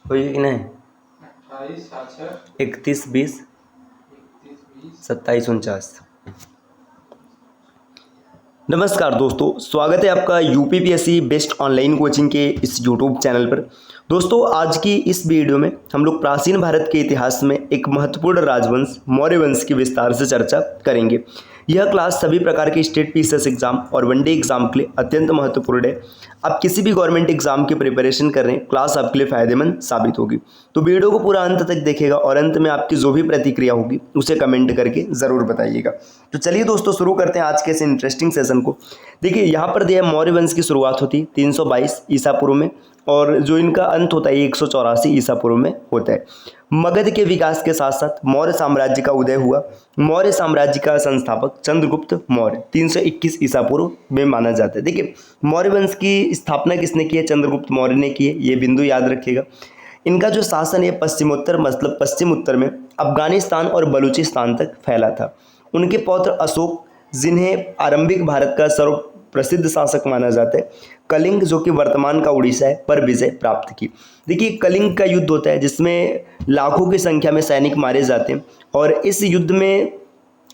हुई कि नहीं? 28 31 20 27 49। नमस्कार दोस्तों, स्वागत है आपका यूपीपीएससी बेस्ट ऑनलाइन कोचिंग के इस यूट्यूब चैनल पर। दोस्तों, आज की इस वीडियो में हम लोग प्राचीन भारत के इतिहास में एक महत्वपूर्ण राजवंश मौर्य वंश की विस्तार से चर्चा करेंगे। यह क्लास सभी प्रकार के स्टेट पीसीएस एग्जाम और वनडे एग्जाम के लिए अत्यंत महत्वपूर्ण है। आप किसी भी गवर्नमेंट एग्जाम की प्रिपरेशन कर रहे हैं, क्लास आपके लिए फायदेमंद साबित होगी। तो वीडियो को पूरा अंत तक देखिएगा और अंत में आपकी जो भी प्रतिक्रिया होगी उसे कमेंट करके ज़रूर बताइएगा। तो चलिए दोस्तों, शुरू करते हैं आज के इस इंटरेस्टिंग सेशन को। देखिए, यहाँ पर दिया मौर्य वंश की शुरुआत होती है 322 ईसा पूर्व में और जो इनका अंत होता है 184 ईसा पूर्व में होता है। मगध के विकास के साथ साथ मौर्य साम्राज्य का उदय हुआ। मौर्य साम्राज्य का संस्थापक चंद्रगुप्त मौर्य 321 ईसा पूर्व में माना जाता है। देखिए, मौर्य वंश की स्थापना किसने की है? चंद्रगुप्त मौर्य ने की है, ये बिंदु याद रखिएगा। इनका जो शासन है पश्चिमोत्तर मतलब पश्चिम उत्तर में अफगानिस्तान और बलूचिस्तान तक फैला था। उनके पौत्र अशोक, जिन्हें आरंभिक भारत का सर्व प्रसिद्ध शासक माना जाता है, कलिंग जो कि वर्तमान का उड़ीसा है, पर विजय प्राप्त की। देखिए, कलिंग का युद्ध होता है जिसमें लाखों की संख्या में सैनिक मारे जाते हैं और इस युद्ध में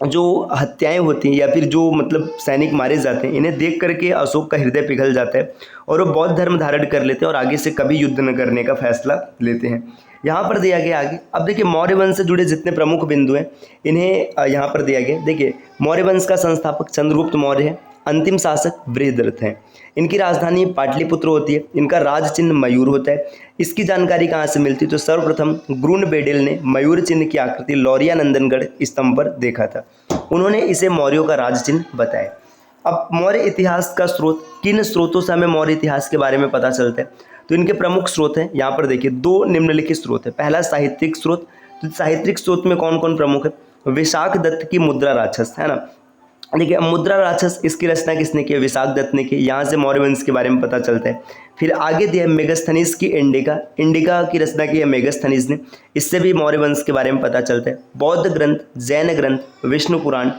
जो हत्याएं होती हैं या फिर जो मतलब सैनिक मारे जाते हैं, इन्हें देख करके अशोक का हृदय पिघल जाता है और वो बौद्ध धर्म धारण कर लेते हैं और आगे से कभी युद्ध न करने का फैसला लेते हैं। यहाँ पर दिया गया आगे। अब देखिए, मौर्य वंश से जुड़े जितने प्रमुख बिंदु हैं इन्हें यहाँ पर दिया गया। देखिए, मौर्य वंश का संस्थापक चंद्रगुप्त मौर्य है। अंतिम शासक बृहद्रथ हैं। इनकी राजधानी पाटलिपुत्र होती है। इनका राज चिन्ह मयूर होता है। इसकी जानकारी कहाँ से मिलती है? तो सर्वप्रथम ग्रून बेडेल ने मयूर चिन्ह की आकृति लौरिया नंदनगढ़ स्तंभ पर देखा था। उन्होंने इसे मौर्यों का राज चिन्ह बताया। अब मौर्य इतिहास का स्रोत, किन स्रोतों से हमें मौर्य इतिहास के बारे में पता चलता है? तो इनके प्रमुख स्रोत हैं, यहाँ पर देखिए दो निम्नलिखित स्रोत है। पहला साहित्यिक स्रोत। तो साहित्यिक स्रोत में कौन कौन प्रमुख है? विशाख दत्त की मुद्रा राक्षस, है ना। देखिए, मुद्रा राक्षस, इसकी रचना किसने की है? विशाख दत्त ने की। यहाँ से मौर्य वंश के बारे में पता चलता है। फिर आगे दिया मेगस्थनीज की इंडिका। इंडिका की रचना की है मेगस्थनीज ने। इससे भी मौर्य वंश के बारे में पता चलता है। बौद्ध ग्रंथ, जैन ग्रंथ, विष्णु पुराण,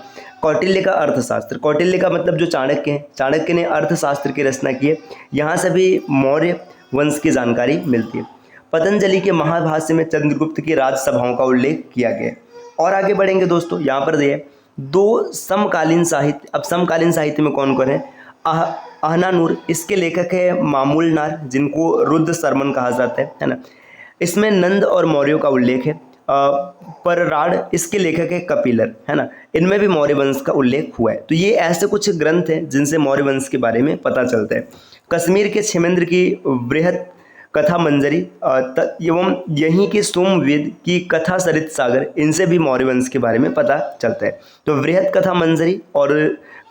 कौटिल्य का अर्थशास्त्र। कौटिल्य का मतलब जो चाणक्य हैं, चाणक्य ने अर्थशास्त्र की रचना की है। यहाँ से भी मौर्य वंश की जानकारी मिलती है। पतंजलि के महाभाष्य में चंद्रगुप्त की राजसभाओं का उल्लेख किया गया है। और आगे बढ़ेंगे दोस्तों, यहाँ पर दिए दो समकालीन साहित्य। अब समकालीन साहित्य में कौन कौन है? अहनानूर, इसके लेखक है मामूल नार, जिनको रुद्र शर्मन कहा जाता है ना। इसमें नंद और मौर्यों का उल्लेख है। परराड़, इसके लेखक है कपिलर, है ना। इनमें भी मौर्य वंश का उल्लेख हुआ है। तो ये ऐसे कुछ ग्रंथ हैं जिनसे मौर्य वंश के बारे में पता चलता है। कश्मीर के क्षेमेंद्र की बृहत कथा मंजरी एवं यहीं के सोमवेद की कथा सरित सागर, इनसे भी मौर्य वंश के बारे में पता चलता है। तो बृहत कथा मंजरी और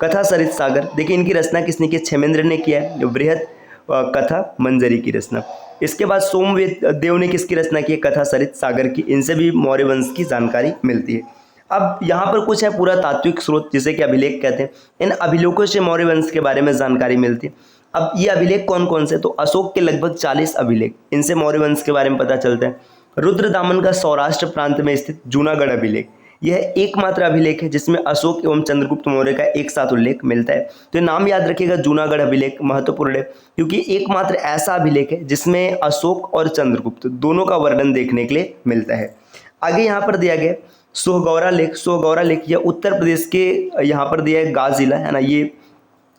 कथा सरित सागर, देखिए इनकी रचना किसने की? क्षेमेंद्र ने किया है, जो बृहत कथा मंजरी की रचना। इसके बाद सोमवेद देव ने किसकी रचना की है? कथा सरित सागर की। इनसे भी मौर्य वंश की जानकारी मिलती है। अब यहाँ पर कुछ है पूरा तात्विक स्रोत, जिसे कि अभिलेख कहते हैं। इन अभिलेखों से मौर्य वंश के बारे में जानकारी मिलती है। अब ये अभिलेख कौन कौन से? तो अशोक के लगभग 40 अभिलेख, इनसे मौर्य वंश के बारे में पता चलता है। रुद्रदामन का सौराष्ट्र प्रांत में स्थित जूनागढ़ अभिलेख, यह एकमात्र अभिलेख है जिसमें अशोक एवं चंद्रगुप्त मौर्य का एक साथ उल्लेख मिलता है। तो ये नाम याद रखिएगा, जूनागढ़ अभिलेख महत्वपूर्ण है क्योंकि एकमात्र ऐसा अभिलेख है जिसमें अशोक और चंद्रगुप्त दोनों का वर्णन देखने के लिए मिलता है। आगे यहाँ पर दिया गया सोहगौरा लेख। सोहगौरा लेख यह उत्तर प्रदेश के यहाँ पर दिया है गाज जिला, है ना। ये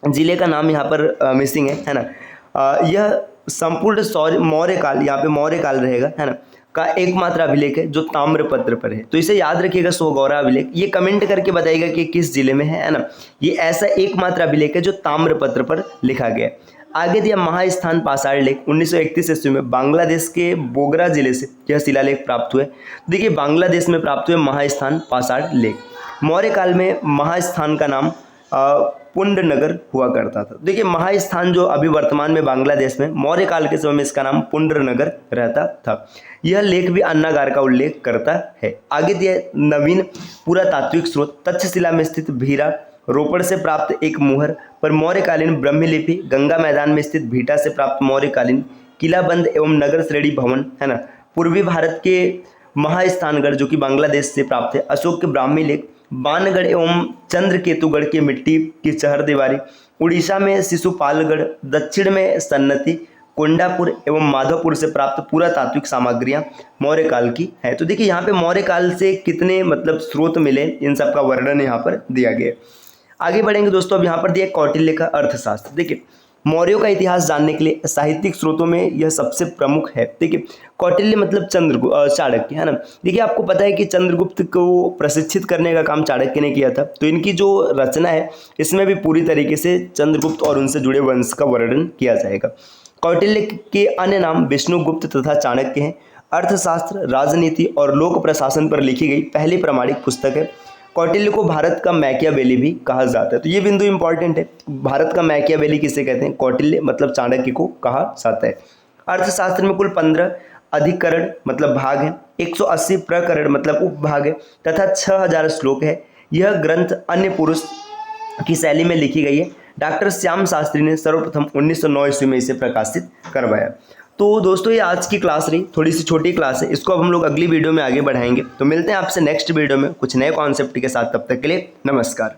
जिले का नाम यहाँ पर मिसिंग है ना। यह संपूर्ण मौर्य काल, यहाँ पे मौर्य काल रहेगा, है ना, का एकमात्र अभिलेख है जो ताम्रपत्र पर है। तो इसे याद रखिएगा, सोहगौरा अभिलेख। ये कमेंट करके बताइएगा कि किस जिले में है ना। ये ऐसा एकमात्र अभिलेख है जो ताम्रपत्र पर लिखा गया है। आगे दिया महास्थान पाषाण लेख। 1931 ईस्वी में बांग्लादेश के बोगरा जिले से यह शिलालेख प्राप्त हुए। देखिए, बांग्लादेश में प्राप्त हुए महास्थान पाषाण लेख। मौर्य काल में महास्थान का नाम पुंडनगर हुआ करता था। देखिए, महास्थान जो अभी वर्तमान में बांग्लादेश में, मौर्य काल के समय में इसका नाम पुंडरनगर रहता था। यह लेख भी अन्नागार का उल्लेख करता है। आगे दिया नवीन पुरातात्विक स्रोत। तक्षशिला में स्थित भीरा, रोपड़ से प्राप्त एक मुहर पर मौर्यकालीन ब्रह्मलिपि, गंगा मैदान में स्थित भीटा से प्राप्त मौर्यकालीन किलाबंद एवं नगर श्रेणी भवन, है ना। पूर्वी भारत के महास्थानगढ़ जो कि बांग्लादेश से प्राप्त है। अशोक के ब्राह्मी लेख, बानगढ़ एवं चंद्रकेतुगढ़ की मिट्टी की चहर दीवारी, उड़ीसा में शिशुपालगढ़, दक्षिण में सन्नति, कुंडापुर एवं माधवपुर से प्राप्त पुरातात्विक सामग्रियां मौर्य काल की है। तो देखिए यहाँ पे मौर्य काल से कितने मतलब स्रोत मिले, इन सब का वर्णन यहाँ पर दिया गया है। आगे बढ़ेंगे दोस्तों, अब यहाँ पर दिया कौटिल्य का अर्थशास्त्र। देखिए मौर्यों का इतिहास जानने के लिए साहित्यिक स्रोतों में यह सबसे प्रमुख है। देखिए कौटिल्य मतलब चाणक्य है ना। देखिए आपको पता है कि चंद्रगुप्त को प्रशिक्षित करने का काम चाणक्य ने किया था, तो इनकी जो रचना है इसमें भी पूरी तरीके से चंद्रगुप्त और उनसे जुड़े वंश का वर्णन किया जाएगा। कौटिल्य के अन्य नाम विष्णुगुप्त तथा चाणक्य हैं। अर्थशास्त्र, राजनीति और लोक प्रशासन पर लिखी गई पहली प्रामाणिक पुस्तक है। कौटिल्य को भारत का मैकियावेली भी कहा जाता है, तो ये बिंदु इंपॉर्टेंट है। भारत का मैकियावेली किसे कहते हैं? कौटिल्य मतलब चाणक्य को कहा जाता है। अर्थशास्त्र में कुल 15 अधिकरण मतलब भाग हैं, 180 प्रकरण मतलब उपभाग है तथा 6000 श्लोक है। यह ग्रंथ अन्य पुरुष की शैली में लिखी गई है। डॉक्टर श्याम शास्त्री ने सर्वप्रथम 1909 ईस्वी में इसे प्रकाशित करवाया। तो दोस्तों ये आज की क्लास रही, थोड़ी सी छोटी क्लास है, इसको अब हम लोग अगली वीडियो में आगे बढ़ाएंगे। तो मिलते हैं आपसे नेक्स्ट वीडियो में कुछ नए कॉन्सेप्ट के साथ, तब तक के लिए नमस्कार।